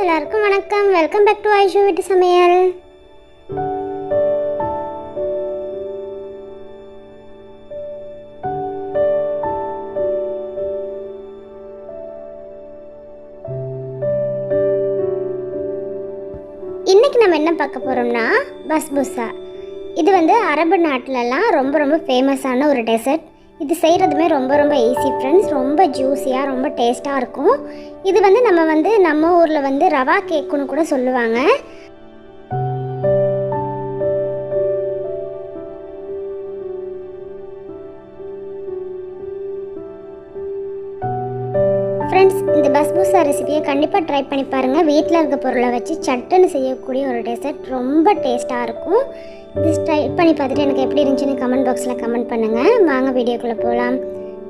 Friends எல்லாருக்கும் வணக்கம். Welcome back to Aishu வீட்டு சமையல். இன்னைக்கு நம்ம என்ன பார்க்க போறோம்னா பஸ்பூசா. இது அரபு நாட்டிலலாம் ரொம்ப ஃபேமஸான ஒரு டெசர்ட். இது செய்கிறதுமே ரொம்ப ஈஸி ஃப்ரெண்ட்ஸ். ரொம்ப ஜூஸியாக ரொம்ப டேஸ்ட்டாக இருக்கும். இது நம்ம ஊரில் ரவா கேக்குன்னு கூட சொல்லுவாங்க. ஃப்ரெண்ட்ஸ், இந்த பஸ்பூசா ரெசிபியை கண்டிப்பாக ட்ரை பண்ணி பாருங்கள். வீட்டில் இருக்க பொருளை வச்சு சட்டுன்னு செய்யக்கூடிய ஒரு டெசர்ட். ரொம்ப டேஸ்ட்டாக இருக்கும். இது ட்ரை பண்ணி பார்த்துட்டு எனக்கு எப்படி இருந்துச்சுன்னு கமெண்ட் பாக்ஸில் கமெண்ட் பண்ணுங்கள். வாங்க வீடியோக்குள்ளே போகலாம்.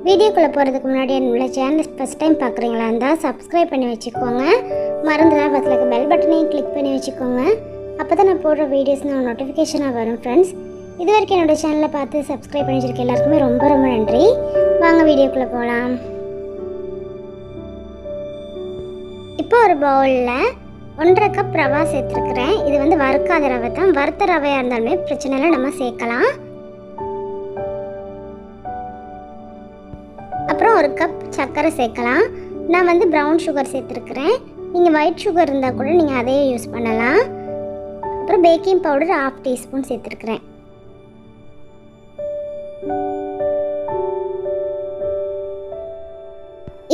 வீடியோக்குள்ளே போகிறதுக்கு முன்னாடி என்னோட சேனல் ஃபஸ்ட் டைம் பார்க்குறீங்களா இருந்தால் சப்ஸ்கிரைப் பண்ணி வச்சுக்கோங்க. மறந்துடாம பக்கத்தில் இருக்க பெல் பட்டனையும் கிளிக் பண்ணி வச்சுக்கோங்க. அப்போ தான் நான் போடுற வீடியோஸ் நான் நோட்டிஃபிகேஷனாக வரும் ஃப்ரெண்ட்ஸ். இது வரைக்கும் என்னோடய சேனலை பார்த்து சப்ஸ்கிரைப் பண்ணி வச்சுருக்க எல்லாருக்குமே ரொம்ப நன்றி. வாங்க வீடியோக்குள்ளே போகலாம். இப்போ ஒரு பவுலில் 1.5 கப் ரவா சேர்த்துருக்குறேன். இது வறுக்காத ரவை தான். வறுத்த ரவையாக இருந்தாலுமே பிரச்சனை இல்லை, நம்ம சேர்க்கலாம். அப்புறம் 1 கப் சர்க்கரை சேர்க்கலாம். நான் ப்ரௌன் சுகர் சேர்த்துருக்குறேன். நீங்கள் ஒயிட் சுகர் இருந்தால் கூட நீங்கள் அதையே யூஸ் பண்ணலாம். அப்புறம் பேக்கிங் பவுடர் 1/2 டீஸ்பூன் சேர்த்துருக்குறேன்.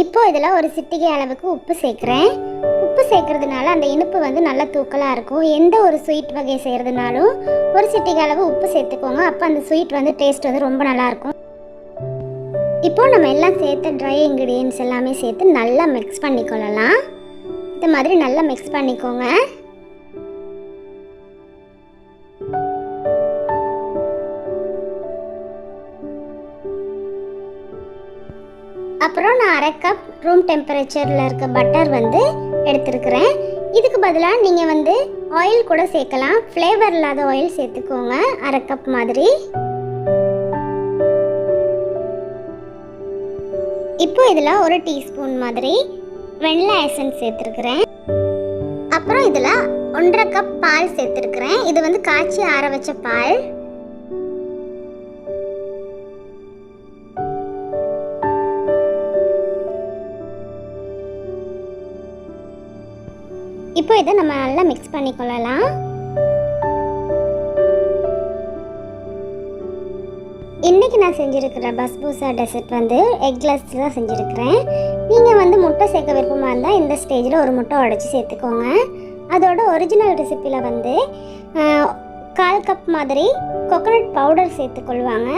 இப்போ இதில் ஒரு சிட்டிகை அளவுக்கு உப்பு சேர்க்குறேன். உப்பு சேர்க்கறதுனால அந்த இனிப்பு நல்லா தூக்கலாக இருக்கும். எந்த ஒரு ஸ்வீட் வகை செய்கிறதுனாலும் ஒரு சிட்டிகை அளவு உப்பு சேர்த்துக்கோங்க. அப்போ அந்த ஸ்வீட் டேஸ்ட் ரொம்ப நல்லாயிருக்கும். இப்போ நம்ம எல்லாம் சேர்த்த ட்ரை இன்க்ரீடியன்ட்ஸ் எல்லாமே சேர்த்து நல்லா மிக்ஸ் பண்ணிக்கொள்ளலாம். இந்த மாதிரி நல்லா மிக்ஸ் பண்ணிக்கோங்க. அப்புறம் நான் 1/2 கப் ரூம் டெம்பரேச்சரில் இருக்க பட்டர் எடுத்துருக்கிறேன். இதுக்கு பதிலாக நீங்கள் ஆயில் கூட சேர்க்கலாம். ஃப்ளேவர் இல்லாத ஆயில் சேர்த்துக்கோங்க. 1/2 கப் மாதிரி. இப்போ இதில் 1 டீஸ்பூன் மாதிரி வெண்ணிலா எசன்ஸ் சேர்த்துருக்குறேன். அப்புறம் இதில் 1.5 கப் பால் சேர்த்துருக்குறேன். இது காய்ச்சி ஆற வச்ச பால். இப்போ இதை நம்ம நல்லா மிக்ஸ் பண்ணிக்கொள்ளலாம். இன்றைக்கி நான் செஞ்சுருக்கிற பஸ்பூசா டெசர்ட் எக்லெஸ்ஸில் தான் செஞ்சுருக்கிறேன். நீங்கள் முட்டை சேர்க்க விருப்பமாக இருந்தால் இந்த ஸ்டேஜில் ஒரு முட்டை உடைச்சி சேர்த்துக்கோங்க. அதோட ஒரிஜினல் ரெசிப்பியில் 1/4 கப் மாதிரி கோகோனட் பவுடர் சேர்த்துக்கொள்வாங்க.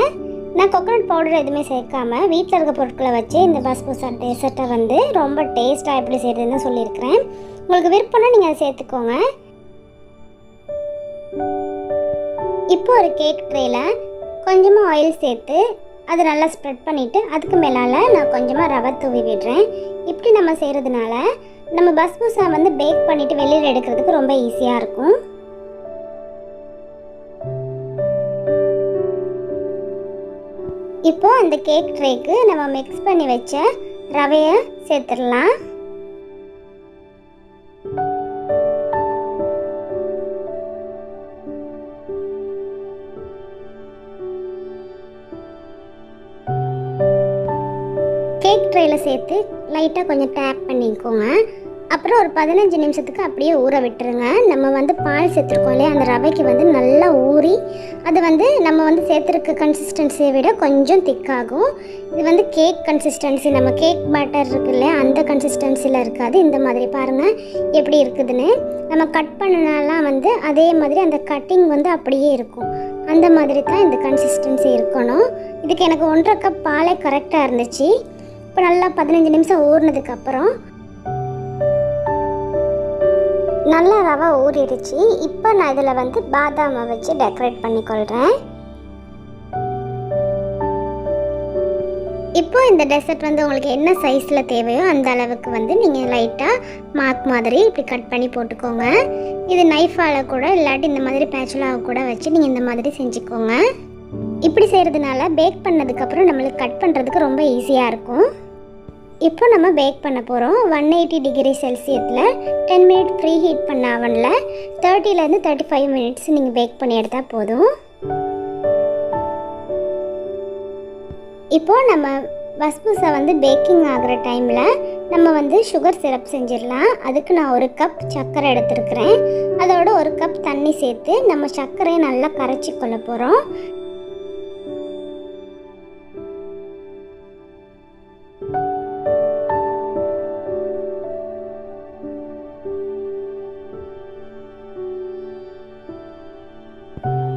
நான் கோகோனட் பவுடர் எதுவுமே சேர்க்காம வீட்டில் இருக்க பொருட்களை வச்சு இந்த பஸ்பூசா டெசர்ட்டை ரொம்ப டேஸ்ட்டாக எப்படி செய்கிறதுன்னு சொல்லியிருக்கிறேன். உங்களுக்கு விருப்பம்னா நீங்கள் அதை சேர்த்துக்கோங்க. இப்போ ஒரு கேக் ட்ரேயில் கொஞ்சமாக ஆயில் சேர்த்து அதை நல்லா ஸ்ப்ரெட் பண்ணிவிட்டு அதுக்கு மேலால் நான் கொஞ்சமாக ரவை தூவி விடுறேன். இப்படி நம்ம செய்கிறதுனால நம்ம பஸ்பூசா பேக் பண்ணிவிட்டு வெளியில் எடுக்கிறதுக்கு ரொம்ப ஈஸியாக இருக்கும். இப்போ அந்த கேக் ட்ரேக்கு நம்ம மிக்ஸ் பண்ணி வச்ச ரவையை சேர்த்துடலாம். கேக் ட்ரேயில் சேர்த்து லைட்டாக கொஞ்சம் டேப் பண்ணிக்கோங்க. அப்புறம் ஒரு 15 நிமிஷத்துக்கு அப்படியே ஊற விட்டுருங்க. நம்ம பால் சேர்த்துருக்கோம் இல்லையா, அந்த ரவைக்கு நல்லா ஊறி அது நம்ம சேர்த்துருக்க கன்சிஸ்டன்சியை விட கொஞ்சம் திக்காகும். இது கேக் கன்சிஸ்டன்சி, நம்ம கேக் பேட்டர் இருக்கு இல்லையா அந்த கன்சிஸ்டன்சியில் இருக்காது. இந்த மாதிரி பாருங்கள் எப்படி இருக்குதுன்னு. நம்ம கட் பண்ணனாலாம் அதே மாதிரி அந்த கட்டிங் அப்படியே இருக்கும். அந்த மாதிரி தான் இந்த கன்சிஸ்டன்சி இருக்கணும். இதுக்கு எனக்கு 1.5 கப் பாலே கரெக்டாக இருந்துச்சு. இப்போ நல்லா 15 நிமிஷம் ஊறினதுக்கப்புறம் நல்லா ரவை ஊறிடுச்சு. இப்போ நான் இதில் பாதாமை வச்சு டெக்கரேட் பண்ணிக்கொள்கிறேன். இப்போ இந்த டெசர்ட் உங்களுக்கு என்ன சைஸில் தேவையோ அந்த அளவுக்கு நீங்கள் லைட்டாக மார்க் மாதிரி இப்படி கட் பண்ணி போட்டுக்கோங்க. இது நைஃபால் கூட இல்லாட்டி இந்த மாதிரி பேச்சுலாவை கூட வச்சு நீங்கள் இந்த மாதிரி செஞ்சுக்கோங்க. இப்படி செய்கிறதுனால பேக் பண்ணதுக்கப்புறம் நம்மளுக்கு கட் பண்ணுறதுக்கு ரொம்ப ஈஸியாக இருக்கும். இப்போ நம்ம பேக் பண்ண போகிறோம் 180 டிகிரி செல்சியஸில் 10 மினிட் ப்ரீ ஹீட் பண்ண அவனில் 30லேருந்து 35 மினிட்ஸ் நீங்கள் பேக் பண்ணி எடுத்தால் போதும். இப்போது நம்ம பஸ்பூசா வந்து பேக்கிங் ஆகிற டைமில் நம்ம வந்து சுகர் சிரப் செஞ்சிடலாம். அதுக்கு நான் 1 கப் சர்க்கரை எடுத்துருக்கிறேன். அதோட 1 கப் தண்ணி சேர்த்து நம்ம சர்க்கரையை நல்லா கரைச்சி கொள்ள போகிறோம்.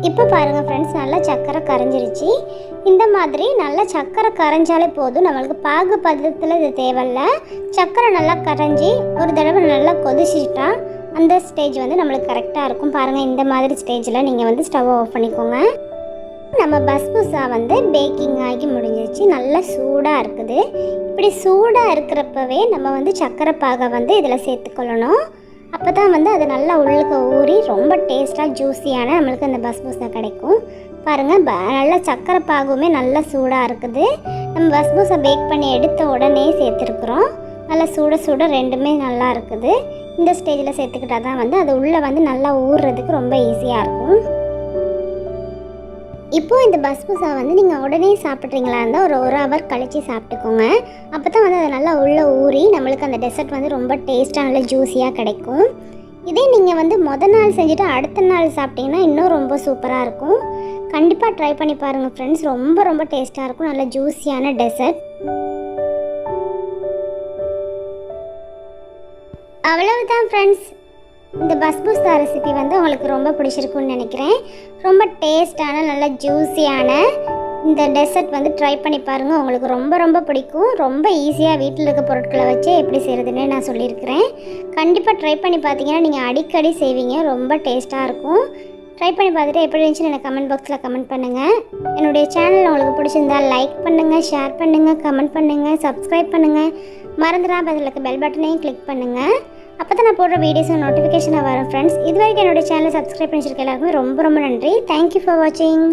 இப்போ பாருங்கள் ஃப்ரெண்ட்ஸ், நல்லா சர்க்கரை கரைஞ்சிருச்சு. இந்த மாதிரி நல்லா சர்க்கரை கரைஞ்சாலே போதும், நம்மளுக்கு பாகு பதத்தில் இது தேவையில்லை. சர்க்கரை நல்லா கரைஞ்சி ஒரு தடவை நல்லா கொதிச்சிட்டா அந்த ஸ்டேஜ் வந்து நம்மளுக்கு கரெக்டாக இருக்கும். பாருங்கள், இந்த மாதிரி ஸ்டேஜில் நீங்கள் வந்து ஸ்டவ் ஆஃப் பண்ணிக்கோங்க. நம்ம பஸ்பூசா வந்து பேக்கிங் ஆகி முடிஞ்சிருச்சு. நல்லா சூடாக இருக்குது. இப்படி சூடாக இருக்கிறப்பவே நம்ம வந்து சர்க்கரை பாகை வந்து இதில் சேர்த்துக்கொள்ளணும். அப்போ தான் வந்து அது நல்லா உள்ளுக்கு ஊறி ரொம்ப டேஸ்ட்டாக ஜூஸியான நம்மளுக்கு அந்த பஸ்பூசா கிடைக்கும். பாருங்கள், நல்லா சர்க்கரை பாகுமே நல்லா சூடாக இருக்குது. நம்ம பஸ்பூசா பேக் பண்ணி எடுத்த உடனே சேர்த்துருக்குறோம். நல்லா சுட சுட ரெண்டுமே நல்லா இருக்குது. இந்த ஸ்டேஜில் சேர்த்துக்கிட்டா தான் வந்து அது உள்ளே வந்து நல்லா ஊறுறதுக்கு ரொம்ப ஈஸியாக இருக்கும். இப்போது இந்த பஸ்பூசா வந்து நீங்கள் உடனே சாப்பிட்றீங்களா இருந்தால் ஒரு ஹவர் கழித்து சாப்பிட்டுக்கோங்க. அப்போ தான் வந்து அது நல்லா உள்ளே ஊறி நம்மளுக்கு அந்த டெசர்ட் வந்து ரொம்ப டேஸ்ட்டாக நல்லா ஜூஸியாக கிடைக்கும். இதே நீங்கள் வந்து நாள் செஞ்சுட்டு அடுத்த நாள் சாப்பிட்டீங்கன்னா இன்னும் ரொம்ப சூப்பராக இருக்கும். கண்டிப்பாக ட்ரை பண்ணி பாருங்கள் ஃப்ரெண்ட்ஸ், ரொம்ப ரொம்ப டேஸ்ட்டாக இருக்கும். நல்ல ஜூஸியான டெசர்ட். அவ்வளவுதான் ஃப்ரெண்ட்ஸ், இந்த பஸ்பூசா ரெசிபி வந்து உங்களுக்கு ரொம்ப பிடிச்சிருக்குன்னு நினைக்கிறேன். ரொம்ப டேஸ்டான நல்ல ஜூஸியான இந்த டெசர்ட் வந்து ட்ரை பண்ணி பாருங்கள், உங்களுக்கு ரொம்ப ரொம்ப பிடிக்கும். ரொம்ப ஈஸியாக வீட்டில் இருக்க பொருட்களை வச்சு எப்படி செய்கிறதுன்னு நான் சொல்லியிருக்கிறேன். கண்டிப்பாக ட்ரை பண்ணி பார்த்தீங்கன்னா நீங்கள் அடிக்கடி செய்வீங்க. ரொம்ப டேஸ்ட்டாக இருக்கும். ட்ரை பண்ணி பார்த்துட்டு எப்படி இருந்துச்சுன்னு எனக்கு கமெண்ட் பாக்ஸில் கமெண்ட் பண்ணுங்கள். என்னுடைய சேனல் உங்களுக்கு பிடிச்சிருந்தால் லைக் பண்ணுங்கள், ஷேர் பண்ணுங்கள், கமெண்ட் பண்ணுங்கள், சப்ஸ்கிரைப் பண்ணுங்கள். மறந்துடாம அதில் இருக்க பெல் பட்டனையும் கிளிக் பண்ணுங்கள். அப்போ தான் நான் போடுற வீடியோஸும் நோட்டிஃபிகேஷனாக வரும் ஃப்ரெண்ட்ஸ். இது வரைக்கும் என்னோடய சேனலை சப்ஸ்கிரைப் பண்ணி வச்சிருக்க எல்லாருக்குமே ரொம்ப ரொம்ப நன்றி. தேங்க்யூ ஃபார் வாட்சிங்.